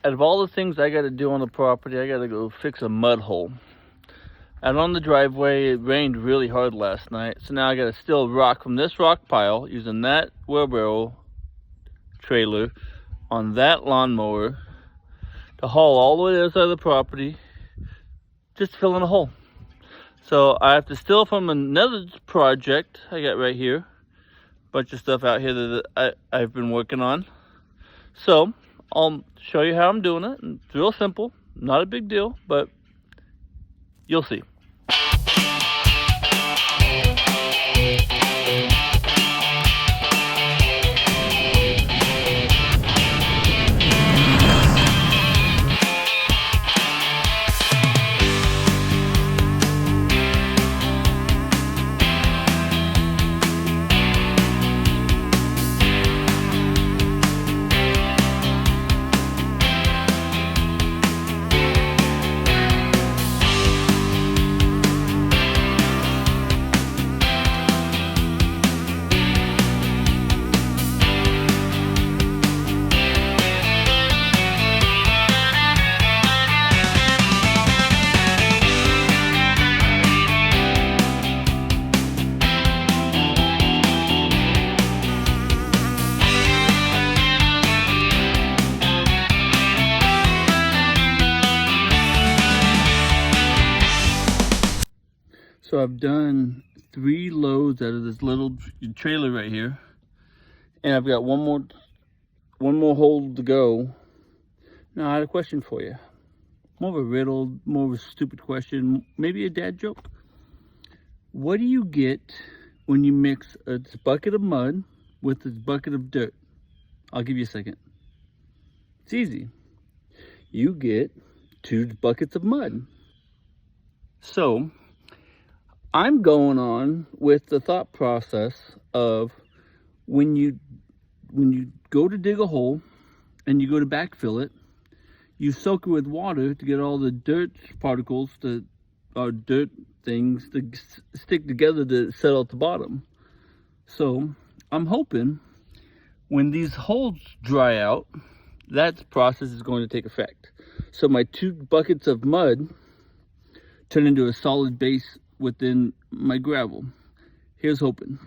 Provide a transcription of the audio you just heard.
out of all the things I got to do on the property, I got to go fix a mud hole. Out on the driveway, it rained really hard last night, so now I got to steal rock from this rock pile using that wheelbarrow trailer on that lawnmower to haul all the way to the other side of the property, just to fill in a hole. So I have to steal from another project I got right here. Bunch of stuff out here that I've been working on. So I'll show you how I'm doing it. It's real simple, not a big deal, but you'll see. So I've done 3 loads out of this little trailer right here, and I've got one more hole to go. Now I had a question for you. More of a riddle, more of a stupid question, maybe a dad joke. What do you get when you mix a bucket of mud with a bucket of dirt? I'll give you a second. It's easy. You get 2 buckets of mud. So I'm going on with the thought process of when you go to dig a hole and you go to backfill it, you soak it with water to get all the dirt particles that are dirt things to stick together to settle at the bottom. So I'm hoping when these holes dry out, that process is going to take effect. So my 2 buckets of mud turn into a solid base within my gravel. Here's hoping.